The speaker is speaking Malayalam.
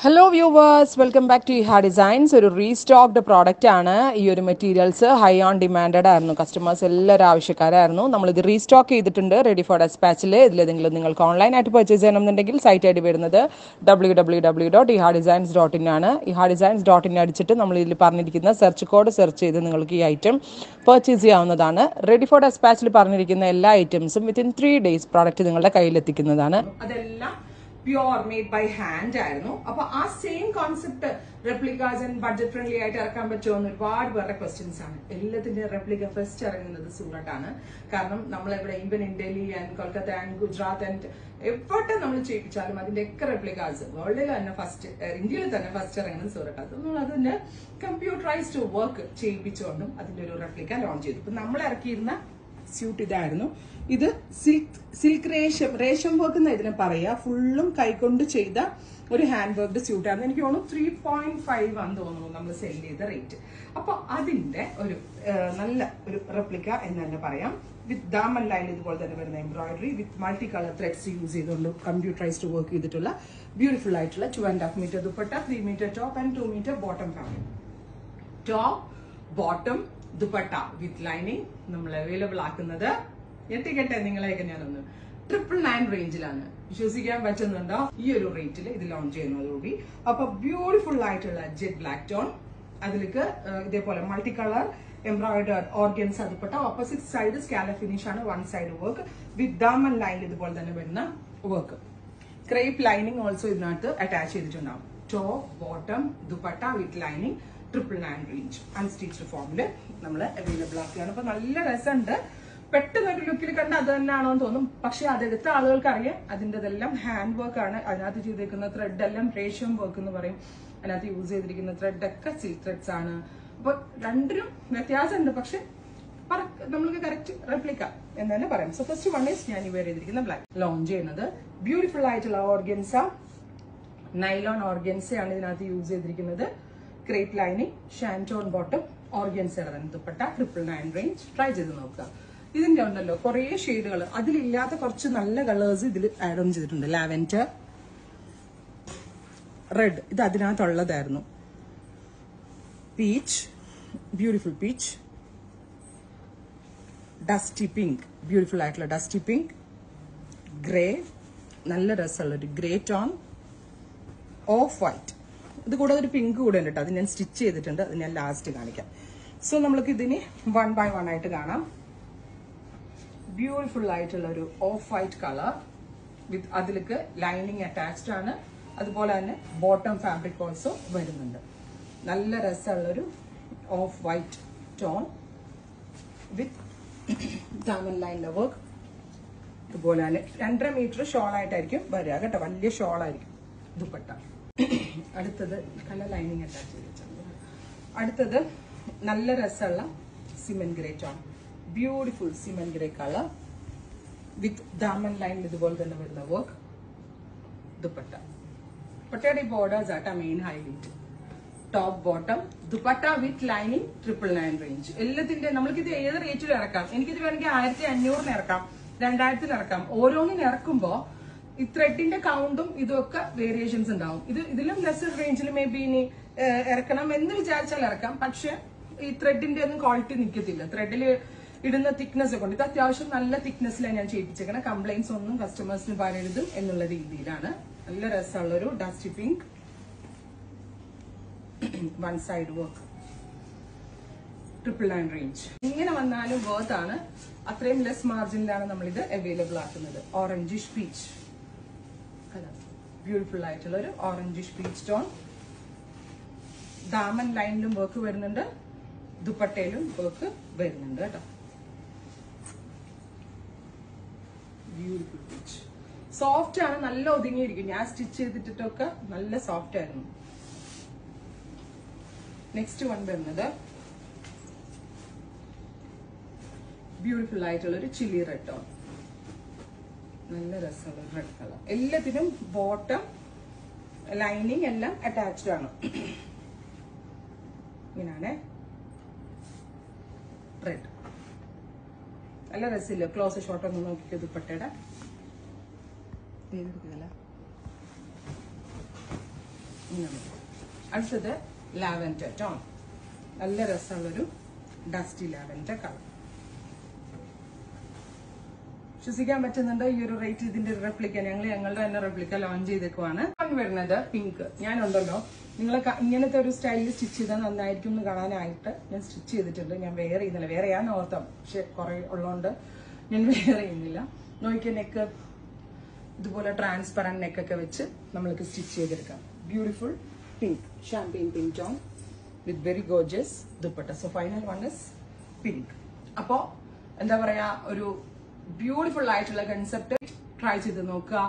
Hello viewers, welcome back to Iha Designs. ഒരു റീസ്റ്റോക്ഡ് പ്രോഡക്റ്റ് ആണ്. ഈ ഒരു മെറ്റീരിയൽസ് ഹൈ ഓൺ ഡിമാൻഡഡ് ആയിരുന്നു. കസ്റ്റമേഴ്സ് എല്ലാവരും ആവശ്യക്കാരായിരുന്നു. നമ്മളിത് റീസ്റ്റോക്ക് ചെയ്തിട്ടുണ്ട് റെഡി ഫോർ ഡെസ്പാച്ചിൽ. ഇതിലേതെങ്കിലും നിങ്ങൾക്ക് ഓൺലൈനായിട്ട് പർച്ചേസ് ചെയ്യണമെന്നുണ്ടെങ്കിൽ സൈറ്റ് ഐ ഡി വരുന്നത് www.ihadesigns.in ആണ്. ihadesigns.in അടിച്ചിട്ട് നമ്മൾ ഇതിൽ പറഞ്ഞിരിക്കുന്ന സെർച്ച് കോഡ് സെർച്ച് ചെയ്ത് നിങ്ങൾക്ക് ഈ ഐറ്റം പർച്ചേസ് ചെയ്യാവുന്നതാണ്. റെഡി ഫോർ ഡെസ്പാച്ചിൽ പറഞ്ഞിരിക്കുന്ന എല്ലാ ഐറ്റംസും വിത്തിൻ 3 days പ്രോഡക്റ്റ് നിങ്ങളുടെ കയ്യിലെത്തിക്കുന്നതാണ്. അതെല്ലാം പ്യുവർ മെയ്ഡ് ബൈ ഹാൻഡ് ആയിരുന്നു. അപ്പൊ ആ same concept replicas and budget friendly ആയിട്ട് ഇറക്കാൻ പറ്റുമോ എന്ന് ഒരുപാട് പേരുടെ ക്വസ്റ്റ്യൻസ് ആണ്. എല്ലാത്തിന്റെ റെപ്ലിക്ക ഫസ്റ്റ് ഇറങ്ങുന്നത് സൂറത്താണ്. കാരണം നമ്മളെവിടെ even in Delhi and Kolkata and Gujarat and എവിടെ നമ്മൾ ചെയ്യിപ്പിച്ചാലും അതിന്റെ ഒക്കെ റെപ്ലിക്കാസ് വേൾഡിൽ തന്നെ ഫസ്റ്റ്, ഇന്ത്യയിൽ തന്നെ ഫസ്റ്റ് ഇറങ്ങുന്നത് സൂറത്താണ്. നമ്മൾ അതിന്റെ കമ്പ്യൂട്ടറൈസ്ഡ് വർക്ക് ചെയ്യിപ്പിച്ചുകൊണ്ടും അതിന്റെ ഒരു റെപ്ലിക്ക ലോഞ്ച് ചെയ്തു. ഇപ്പൊ നമ്മൾ ഇറക്കിയിരുന്ന സ്യൂട്ട് ഇതായിരുന്നു. ഇത് സിൽക്ക് റേഷം വർക്ക് എന്ന് ഇതിനെ പറയാ. ഫുള്ളും കൈകൊണ്ട് ചെയ്ത ഒരു ഹാൻഡ് വർക്ക്ഡ് സ്യൂട്ടായിരുന്നു. എനിക്ക് തോന്നുന്നു 3.5 ആണെന്ന് തോന്നുന്നു നമ്മൾ സെൽ ചെയ്ത റേറ്റ്. അപ്പൊ അതിന്റെ ഒരു നല്ല ഒരു റെപ്ലിക്ക എന്ന് തന്നെ പറയാം. വിത്ത് ദാമൻ ലൈൻ ഇതുപോലെ തന്നെ വരുന്ന embroidery with multi colour threads use ചെയ്തുകൊണ്ട് കമ്പ്യൂട്ടറൈസ്ഡ് വർക്ക് ചെയ്തിട്ടുള്ള ബ്യൂട്ടിഫുൾ ആയിട്ടുള്ള 2.5 meter dupatta, 3 meter top and 2 meter bottom fabric. Top bottom dupatta with lining നമ്മൾ അവൈലബിൾ ആക്കുന്നത് എത്തിക്കട്ടെ നിങ്ങളെയൊക്കെ ഞാനൊന്ന് 999 റേഞ്ചിലാണ്. വിശ്വസിക്കാൻ പറ്റുന്നുണ്ടോ? ഈ ഒരു റേറ്റിൽ ഇത് ലോഞ്ച് ചെയ്യുന്നതോടുകൂടി. അപ്പൊ ബ്യൂട്ടിഫുൾ ആയിട്ടുള്ള ജെറ്റ് ബ്ലാക്ക് ടോൺ, അതിലേക്ക് ഇതേപോലെ multi colour embroidered organza dupatta, opposite side scallop finish ആണ്, 1 side work with daman line ഇതുപോലെ തന്നെ വരുന്ന വർക്ക്. ക്രേപ്പ് ലൈനിങ് ഓൾസോ ഇതിനകത്ത് അറ്റാച്ച് ചെയ്തിട്ടുണ്ടാവും. Top bottom dupatta with lining 999 range unstitched ഫോമില് നമ്മൾ അവൈലബിൾ ആക്കുകയാണ്. അപ്പൊ നല്ല രസമുണ്ട്. പെട്ടെന്നൊരു ലുക്കിൽ കണ്ട അത് തന്നെയാണോ എന്ന് തോന്നും. പക്ഷെ അതെടുത്ത ആളുകൾക്ക് അറിയാം അതിൻ്റെതെല്ലാം ഹാൻഡ് വർക്ക് ആണ്. അതിനകത്ത് ചെയ്തിരിക്കുന്ന ത്രെഡ് എല്ലാം റേഷ്യം വർക്ക് എന്ന് പറയും. അതിനകത്ത് യൂസ് ചെയ്തിരിക്കുന്ന ത്രെഡ് ഒക്കെ സിൽക്ക് ത്രെഡ്സ് ആണ്. അപ്പൊ രണ്ടിനും വ്യത്യാസമുണ്ട്. പക്ഷെ നമ്മൾക്ക് കറക്റ്റ് റെപ്ലിക്ക എന്ന് തന്നെ പറയാം. സോ ഫസ്റ്റ് വൺ ഈസ് ഞാൻ ഇവർ ചെയ്തിരിക്കുന്ന ബ്ലാക്ക് ലോഞ്ച് ചെയ്യുന്നത്. ബ്യൂട്ടിഫുൾ ആയിട്ടുള്ള ഓർഗൻസ, നൈലോൺ ഓർഗൻസയാണ് ഇതിനകത്ത് യൂസ് ചെയ്തിരിക്കുന്നത്. ക്രേപ്പ് ലൈനിങ്, ഷാൻറ്റോൺ ബോട്ടം, ഓർഗൻസയുടെ തന്നെ ദുപ്പട്ട, 999 റേഞ്ച്. ട്രൈ ചെയ്ത് നോക്കുക. ഇതിന്റെ ഉണ്ടല്ലോ കുറെ ഷെയ്ഡുകൾ, അതിലില്ലാത്ത കുറച്ച് നല്ല കളേഴ്സ് ഇതിൽ ആഡ് ഓൺ ചെയ്തിട്ടുണ്ട്. ലാവൻഡർ, റെഡ്, ഇത് അതിനകത്തുള്ളതായിരുന്നു. Peach, beautiful peach, dusty pink, beautiful ആയിട്ടുള്ള ഡസ്റ്റി പിങ്ക്, ഗ്രേ, നല്ല രസമുള്ളൊരു ഗ്രേ ടോൺ, ഓഫ് വൈറ്റ്, ഇത് കൂടാതെ ഒരു പിങ്ക് കൂടെ ഉണ്ട് കേട്ടോ. അത് ഞാൻ സ്റ്റിച്ച് ചെയ്തിട്ടുണ്ട്, അത് ഞാൻ ലാസ്റ്റ് കാണിക്കാം. സോ നമ്മൾക്ക് ഇതിന് 1 by 1 ആയിട്ട് കാണാം. ബ്യൂട്ടിഫുൾ ആയിട്ടുള്ള ഒരു ഓഫ് വൈറ്റ് കളർ വിത്ത് അതിലേക്ക് ലൈനിങ് അറ്റാച്ച്ഡ് ആണ്. അതുപോലെ തന്നെ ബോട്ടം ഫാബ്രിക് ഓൾസോ വരുന്നുണ്ട്. നല്ല രസമുള്ളൊരു of white tone with diamond ലൈനിന്റെ വർക്ക്. അതുപോലെ തന്നെ 2.5 meter ഷോൾ ആയിട്ടായിരിക്കും വരിക കേട്ടോ. വലിയ ഷോൾ ആയിരിക്കും ദുപ്പട്ട. അടുത്തത് കല ലൈനിങ് അറ്റാച്ച് ചെയ്തിട്ടുണ്ട്. അടുത്തത് നല്ല രസമുള്ള cement grey tone, beautiful cement grey colour with daman line ഇതുപോലെ തന്നെ വരുന്ന വർക്ക്. ദുപ്പട്ട പട്ടയുടെ ബോർഡേഴ്സ് ആട്ടാ main highlight. Top bottom dupatta with lining 999 range. എല്ലാത്തിന്റെ നമ്മൾക്കിത് ഏത് റേറ്റിൽ ഇറക്കാം. എനിക്കിത് വേണമെങ്കിൽ 1500 ഇറക്കാം, 2000 ഇറക്കാം. ഓരോന്നിനും ഇറക്കുമ്പോ ഈ ത്രെഡിന്റെ കൗണ്ടും ഇതൊക്കെ വേരിയേഷൻസ് ഉണ്ടാവും. ഇതിലും ലെസർ റേഞ്ചിൽ മേ ബി ഇനി ഇറക്കണം എന്ന് വിചാരിച്ചാൽ ഇറക്കാം. പക്ഷെ ഈ ത്രെഡിന്റെ ഒന്നും ക്വാളിറ്റി നിൽക്കത്തില്ല. ത്രെഡിൽ ഇടുന്ന തിക്നെസ് കൊണ്ട് ഇത് അത്യാവശ്യം നല്ല തിക്നെസ്സിലാണ് ഞാൻ ചെയ്യിപ്പിച്ചേക്കണം. കംപ്ലൈന്റ്സ് ഒന്നും കസ്റ്റമേഴ്സിന് പറയരുത് എന്നുള്ള രീതിയിലാണ്. നല്ല രസമുള്ളൊരു dusty pink, 1 side work, 999 range. ഇങ്ങനെ വന്നാലും വർത്ത് ആണ്. അത്രയും ലെസ് മാർജിനിലാണ് നമ്മൾ ഇത് അവൈലബിൾ ആക്കുന്നത്. ഓറഞ്ചിഷ് പീച്ച് കളർ, ബ്യൂട്ടിഫുൾ ആയിട്ടുള്ള ഒരു ഓറഞ്ചിഷ് പീച്ച് ടോൺ. ദാമൻ ലൈനിലും വർക്ക് വരുന്നുണ്ട്, ദുപ്പട്ടയിലും വർക്ക് വരുന്നുണ്ട് കേട്ടോ. ബ്യൂട്ടിഫുൾ പീച്ച്, സോഫ്റ്റ് ആണ്, നല്ല ഒതുങ്ങിയിരിക്കും. ഞാൻ സ്റ്റിച്ച് ചെയ്തിട്ടൊക്കെ നല്ല സോഫ്റ്റ് ആയിരുന്നു. നെക്സ്റ്റ് വൺ വരുന്നത് ബ്യൂട്ടിഫുൾ ആയിട്ടുള്ള ഒരു ചില്ലി റെഡ് ടോൺ, നല്ല രസമുള്ള റെഡ് കളർ. എല്ലാത്തിനും ബോട്ടം ലൈനിങ് എല്ലാം അറ്റാച്ച്ഡ് ആണ്. ഇങ്ങനെയാണ് റെഡ്, നല്ല രസമില്ല. ക്ലോസ് ഷോട്ട് ഒന്ന് നോക്കിക്കോ ദുപ്പട്ടയുടെ. അടുത്തത് ലാവൻഡർ ടോൺ, നല്ല രസമുള്ളൊരു ഡസ്റ്റി ലാവൻഡർ കളർ. വിശ്വസിക്കാൻ പറ്റുന്നുണ്ട് ഈ ഒരു റേറ്റ്. ഇതിന്റെ റെപ്ലിക്ക ഞങ്ങളുടെ തന്നെ റെപ്ലിക്ക ലോഞ്ച് ചെയ്തേക്കുവാണ്. വരുന്നത് പിങ്ക്. ഞാനുണ്ടല്ലോ നിങ്ങളെ ഇങ്ങനത്തെ ഒരു സ്റ്റൈലിൽ സ്റ്റിച്ച് ചെയ്താൽ നന്നായിരിക്കും എന്ന് കാണാനായിട്ട് ഞാൻ സ്റ്റിച്ച് ചെയ്തിട്ടുണ്ട്. ഞാൻ വെയർ ചെയ്യുന്നില്ല, വേറെ ഞാൻ ഓർത്താം, പക്ഷെ കുറെ ഉള്ളതുകൊണ്ട് ഞാൻ വെയർ ചെയ്യുന്നില്ല. നോക്കിയ നെക്ക് ഇതുപോലെ ട്രാൻസ്പെറന്റ് നെക്കൊക്കെ വെച്ച് നമ്മൾക്ക് സ്റ്റിച്ച് ചെയ്തെടുക്കാം. Beautiful pink, champagne pink tone with very gorgeous dupatta. So final one is pink. അപ്പോ എന്താ പറയാ, ഒരു ബ്യൂട്ടിഫുൾ ആയിട്ടുള്ള കൺസെപ്റ്റ് ട്രൈ ചെയ്ത് നോക്കുക.